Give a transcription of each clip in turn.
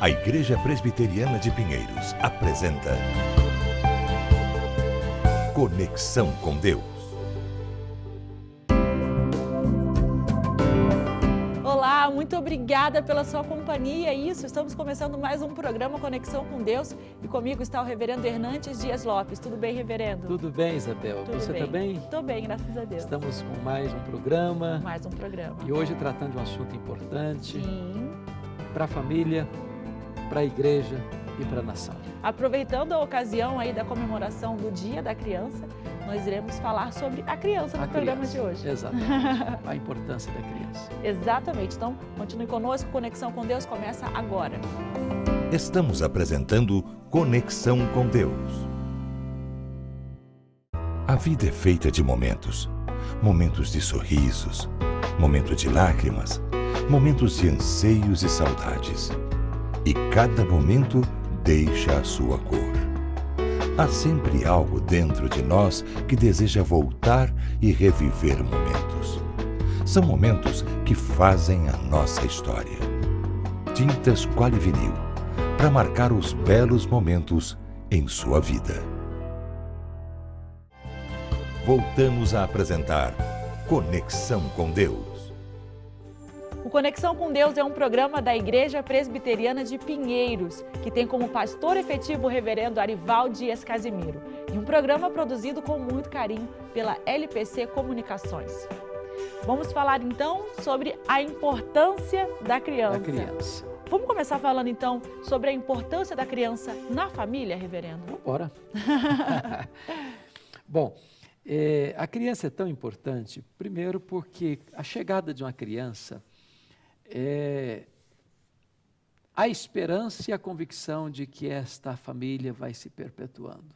A Igreja Presbiteriana de Pinheiros apresenta Conexão com Deus. Olá, muito obrigada pela sua companhia. É isso, estamos começando mais um programa Conexão com Deus e comigo está o reverendo Hernandes Dias Lopes. Tudo bem, reverendo? Tudo bem, Isabel. Tudo Você bem. está bem? Estou bem, graças a Deus. Estamos com mais um programa. Mais um programa. E hoje tratando de um assunto importante Sim. para a família, para a igreja e para a nação. Aproveitando a ocasião aí da comemoração do Dia da Criança, nós iremos falar sobre a criança no programa de hoje. Exatamente. A importância da criança. Exatamente. Então, continue conosco. Conexão com Deus começa agora. Estamos apresentando Conexão com Deus. A vida é feita de momentos. Momentos de sorrisos, momentos de lágrimas, momentos de anseios e saudades. E cada momento deixa a sua cor. Há sempre algo dentro de nós que deseja voltar e reviver momentos. São momentos que fazem a nossa história. Tintas Quali-Vinil, para marcar os belos momentos em sua vida. Voltamos a apresentar Conexão com Deus. O Conexão com Deus é um programa da Igreja Presbiteriana de Pinheiros, que tem como pastor efetivo o reverendo Arival Dias Casimiro, e um programa produzido com muito carinho pela LPC Comunicações. Vamos falar então sobre a importância da criança. Vamos começar falando então sobre a importância da criança na família, reverendo? Bora. Bom, a criança é tão importante, primeiro porque a chegada de uma criança a esperança e a convicção de que esta família vai se perpetuando,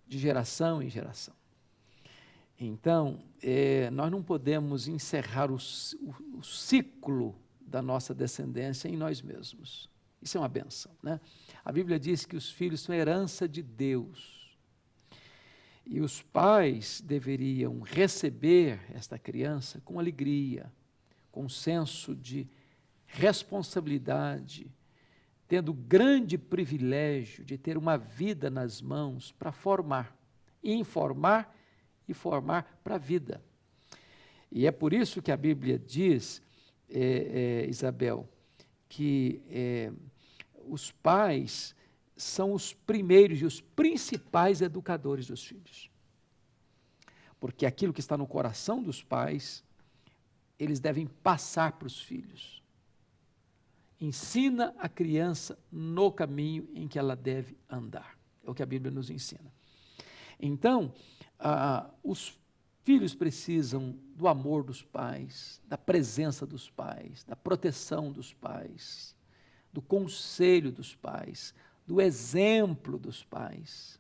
de geração em geração. Então, nós não podemos encerrar o ciclo da nossa descendência em nós mesmos. Isso é uma bênção, né? A Bíblia diz que os filhos são herança de Deus. E os pais deveriam receber esta criança com alegria, com um senso de responsabilidade, tendo o grande privilégio de ter uma vida nas mãos para formar, informar e formar para a vida. E é por isso que a Bíblia diz, Isabel, que os pais são os primeiros e os principais educadores dos filhos. Porque aquilo que está no coração dos pais, eles devem passar para os filhos. Ensina a criança no caminho em que ela deve andar. É o que a Bíblia nos ensina. Então, os filhos precisam do amor dos pais, da presença dos pais, da proteção dos pais, do conselho dos pais, do exemplo dos pais.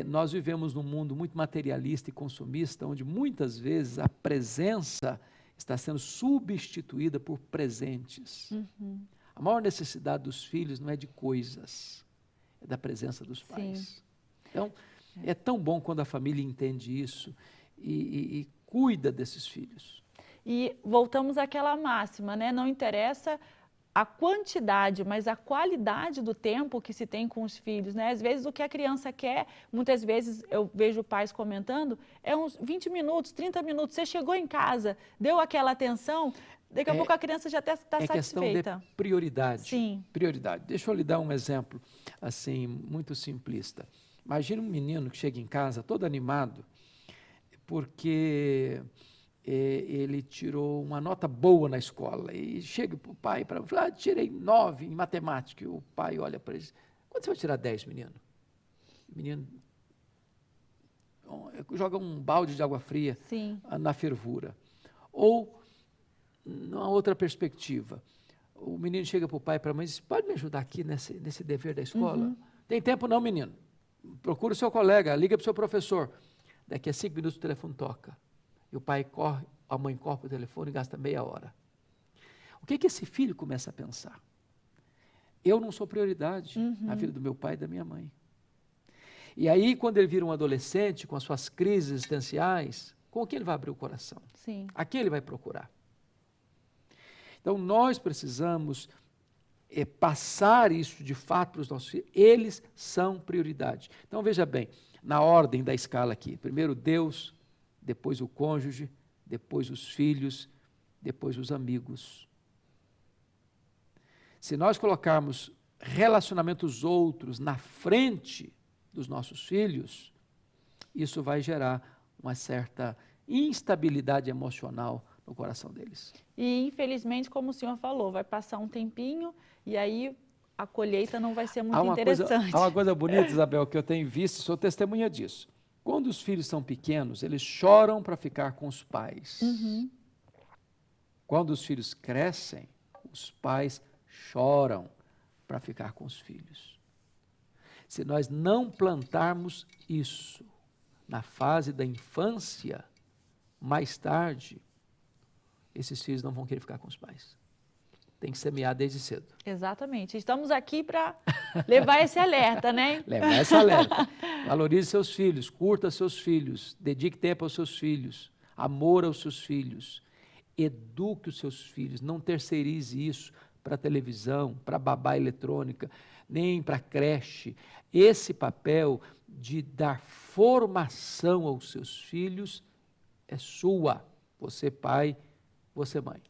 Nós vivemos num mundo muito materialista e consumista, onde muitas vezes a presença está sendo substituída por presentes. Uhum. A maior necessidade dos filhos não é de coisas, é da presença dos pais. Sim. Então, é tão bom quando a família entende isso e cuida desses filhos. E voltamos àquela máxima, né? Não interessa a quantidade, mas a qualidade do tempo que se tem com os filhos, né? Às vezes o que a criança quer, muitas vezes eu vejo pais comentando, é uns 20 minutos, 30 minutos, você chegou em casa, deu aquela atenção, daqui a pouco a criança já está satisfeita. É questão de prioridade. Sim. Prioridade. Deixa eu lhe dar um exemplo, assim, muito simplista. Imagina um menino que chega em casa todo animado, porque ele tirou uma nota boa na escola e chega para o pai para falar, tirei 9 em matemática, e o pai olha para ele, quando você vai tirar 10, menino? O menino joga um balde de água fria. Sim. Na fervura. Ou, numa outra perspectiva, o menino chega para o pai e para a mãe e diz, pode me ajudar aqui nesse dever da escola? Uhum. Tem tempo não, menino. Procura o seu colega, liga para o seu professor. Daqui a 5 minutos o telefone toca. E o pai corre, a mãe corre para o telefone e gasta meia hora. O que esse filho começa a pensar? Eu não sou prioridade na vida do meu pai e da minha mãe. E aí, quando ele vira um adolescente, com as suas crises existenciais, com o que ele vai abrir o coração? Sim. A quem ele vai procurar? Então, nós precisamos passar isso de fato para os nossos filhos, eles são prioridade. Então veja bem, na ordem da escala aqui, primeiro Deus, depois o cônjuge, depois os filhos, depois os amigos. Se nós colocarmos relacionamentos outros na frente dos nossos filhos, isso vai gerar uma certa instabilidade emocional no coração deles. E, infelizmente, como o senhor falou, vai passar um tempinho e aí a colheita não vai ser muito interessante. Há uma coisa bonita, Isabel, que eu tenho visto, sou testemunha disso. Quando os filhos são pequenos, eles choram para ficar com os pais. Uhum. Quando os filhos crescem, os pais choram para ficar com os filhos. Se nós não plantarmos isso na fase da infância, mais tarde, esses filhos não vão querer ficar com os pais. Tem que semear desde cedo. Exatamente. Estamos aqui para levar esse alerta, né? Levar esse alerta. Valorize seus filhos, curta seus filhos, dedique tempo aos seus filhos, amor aos seus filhos, eduque os seus filhos, não terceirize isso para a televisão, para a babá eletrônica, nem para a creche. Esse papel de dar formação aos seus filhos é sua, você pai, você mãe.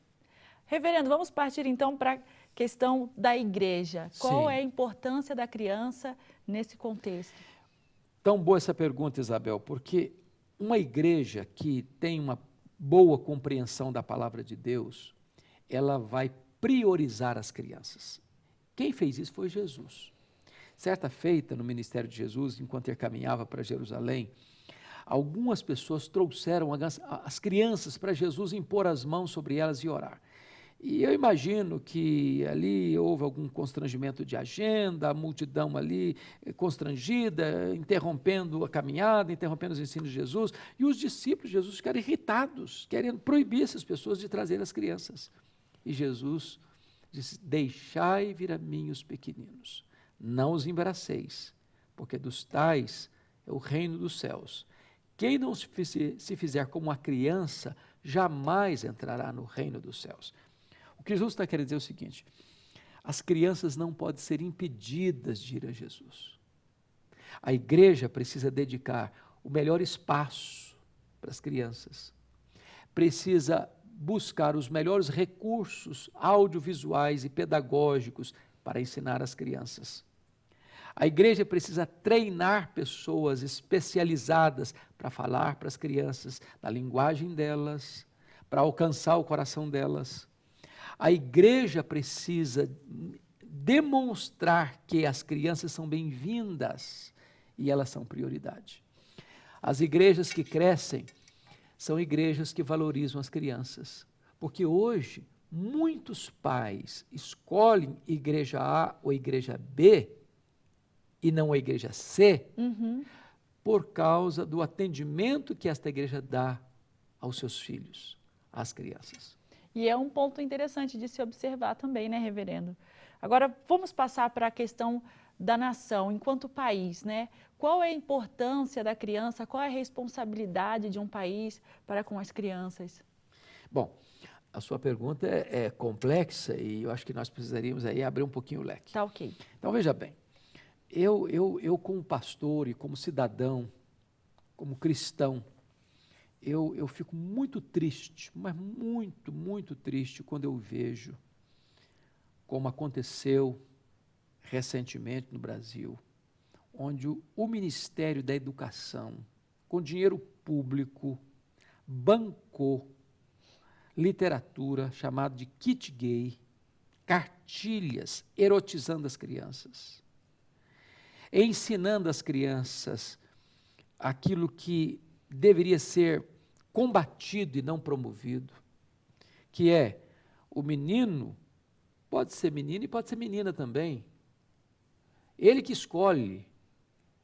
Reverendo, vamos partir então para a questão da igreja. Qual Sim. é a importância da criança nesse contexto? Tão boa essa pergunta, Isabel, porque uma igreja que tem uma boa compreensão da palavra de Deus, ela vai priorizar as crianças. Quem fez isso foi Jesus. Certa feita, no ministério de Jesus, enquanto ele caminhava para Jerusalém, algumas pessoas trouxeram as crianças para Jesus impor as mãos sobre elas e orar. E eu imagino que ali houve algum constrangimento de agenda, a multidão ali constrangida, interrompendo a caminhada, interrompendo os ensinos de Jesus, e os discípulos de Jesus ficaram irritados, querendo proibir essas pessoas de trazer as crianças. E Jesus disse: deixai vir a mim os pequeninos, não os embaraceis, porque dos tais é o reino dos céus. Quem não se fizer como uma criança, jamais entrará no reino dos céus. O que Jesus está querendo dizer é o seguinte: as crianças não podem ser impedidas de ir a Jesus. A igreja precisa dedicar o melhor espaço para as crianças, precisa buscar os melhores recursos audiovisuais e pedagógicos para ensinar as crianças. A igreja precisa treinar pessoas especializadas para falar para as crianças na linguagem delas, para alcançar o coração delas. A igreja precisa demonstrar que as crianças são bem-vindas e elas são prioridade. As igrejas que crescem são igrejas que valorizam as crianças, porque hoje muitos pais escolhem igreja A ou igreja B e não a igreja C, por causa do atendimento que esta igreja dá aos seus filhos, às crianças. E é um ponto interessante de se observar também, né, reverendo? Agora, vamos passar para a questão da nação, enquanto país, né? Qual é a importância da criança, qual é a responsabilidade de um país para com as crianças? Bom, a sua pergunta é complexa e eu acho que nós precisaríamos aí abrir um pouquinho o leque. Tá ok. Então, veja bem, eu como pastor e como cidadão, como cristão, eu fico muito triste, mas muito, muito triste quando eu vejo como aconteceu recentemente no Brasil, onde o Ministério da Educação, com dinheiro público, bancou literatura chamada de kit gay, cartilhas erotizando as crianças, ensinando às crianças aquilo que deveria ser combatido e não promovido, que é o menino, pode ser menino e pode ser menina também, ele que escolhe.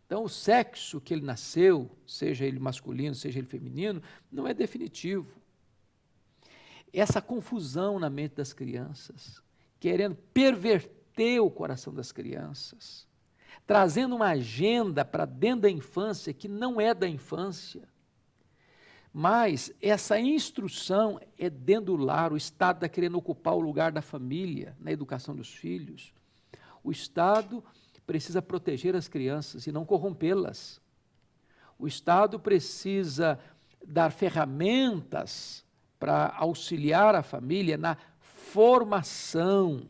Então o sexo que ele nasceu, seja ele masculino, seja ele feminino, não é definitivo. Essa confusão na mente das crianças, querendo perverter o coração das crianças, trazendo uma agenda para dentro da infância que não é da infância. Mas essa instrução é dentro do lar. O Estado está querendo ocupar o lugar da família na educação dos filhos. O Estado precisa proteger as crianças e não corrompê-las. O Estado precisa dar ferramentas para auxiliar a família na formação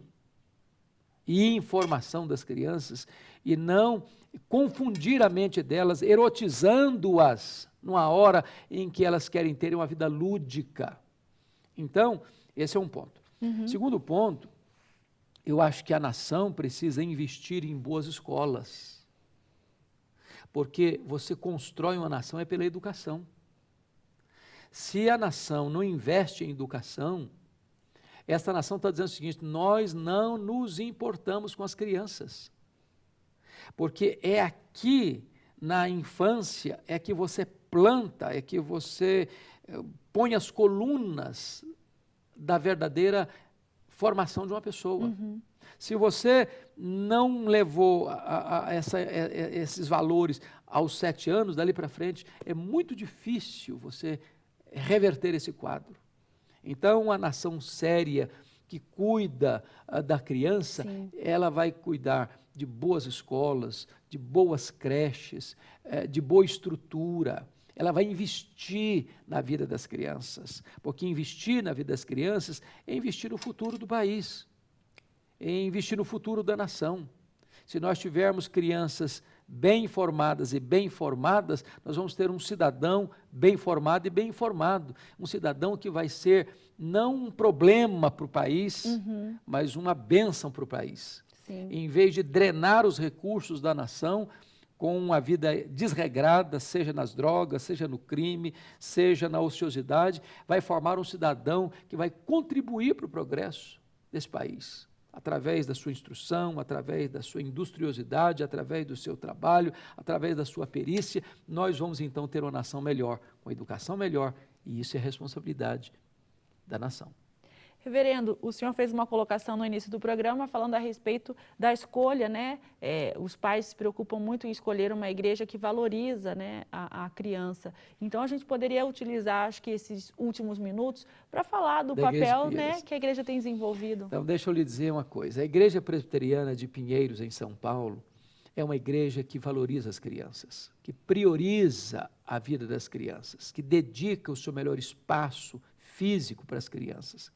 e informação das crianças e não confundir a mente delas, erotizando-as numa hora em que elas querem ter uma vida lúdica. Então, esse é um ponto. Segundo ponto, eu acho que a nação precisa investir em boas escolas. Porque você constrói uma nação é pela educação. Se a nação não investe em educação, esta nação está dizendo o seguinte: nós não nos importamos com as crianças. Porque é aqui, na infância, é que você planta, é que você põe as colunas da verdadeira formação de uma pessoa. Se você não levou esses valores aos 7 anos, dali para frente, é muito difícil você reverter esse quadro. Então, a nação séria que cuida da criança, sim, ela vai cuidar de boas escolas, de boas creches, de boa estrutura. Ela vai investir na vida das crianças, porque investir na vida das crianças é investir no futuro do país, é investir no futuro da nação. Se nós tivermos crianças bem informadas e bem formadas, nós vamos ter um cidadão bem formado e bem informado, um cidadão que vai ser não um problema para o país, mas uma bênção para o país. Sim. Em vez de drenar os recursos da nação com uma vida desregrada, seja nas drogas, seja no crime, seja na ociosidade, vai formar um cidadão que vai contribuir para o progresso desse país, através da sua instrução, através da sua industriosidade, através do seu trabalho, através da sua perícia. Nós vamos então ter uma nação melhor, com educação melhor, e isso é responsabilidade da nação. Reverendo, o senhor fez uma colocação no início do programa falando a respeito da escolha, né? Os pais se preocupam muito em escolher uma igreja que valoriza, né, a criança. Então, a gente poderia utilizar, acho que esses últimos minutos, para falar do papel, né, que a igreja tem desenvolvido. Então, deixa eu lhe dizer uma coisa. A Igreja Presbiteriana de Pinheiros, em São Paulo, é uma igreja que valoriza as crianças, que prioriza a vida das crianças, que dedica o seu melhor espaço físico para as crianças,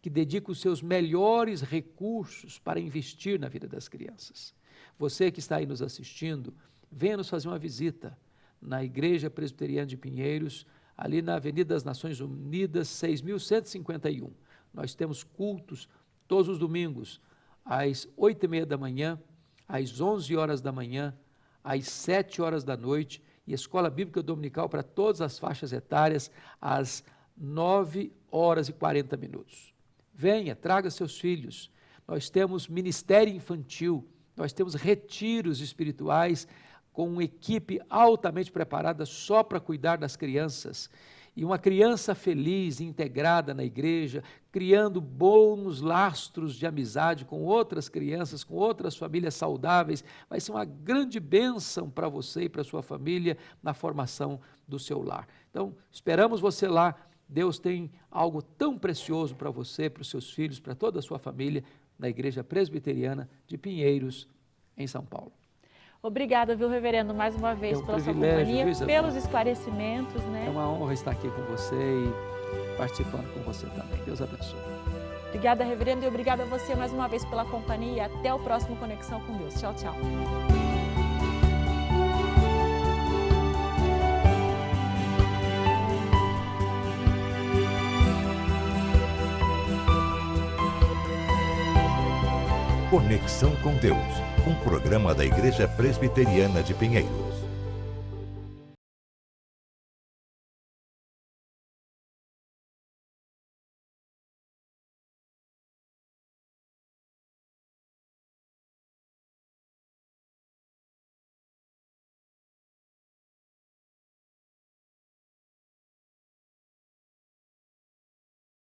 que dedica os seus melhores recursos para investir na vida das crianças. Você que está aí nos assistindo, venha nos fazer uma visita na Igreja Presbiteriana de Pinheiros, ali na Avenida das Nações Unidas, 6.151. Nós temos cultos todos os domingos, às 8h30 da manhã, às 11 horas da manhã, às 7 horas da noite, e escola bíblica dominical para todas as faixas etárias, às 9h40. Venha, traga seus filhos. Nós temos ministério infantil, nós temos retiros espirituais com uma equipe altamente preparada só para cuidar das crianças. E uma criança feliz, integrada na igreja, criando bons lastros de amizade com outras crianças, com outras famílias saudáveis, vai ser uma grande bênção para você e para a sua família na formação do seu lar. Então, esperamos você lá. Deus tem algo tão precioso para você, para os seus filhos, para toda a sua família, na Igreja Presbiteriana de Pinheiros, em São Paulo. Obrigada, viu, reverendo, mais uma vez pela sua companhia, pelos esclarecimentos, né? É uma honra estar aqui com você e participando com você também. Deus abençoe. Obrigada, reverendo, e obrigada a você mais uma vez pela companhia. Até o próximo Conexão com Deus. Tchau, tchau. Conexão com Deus, um programa da Igreja Presbiteriana de Pinheiros.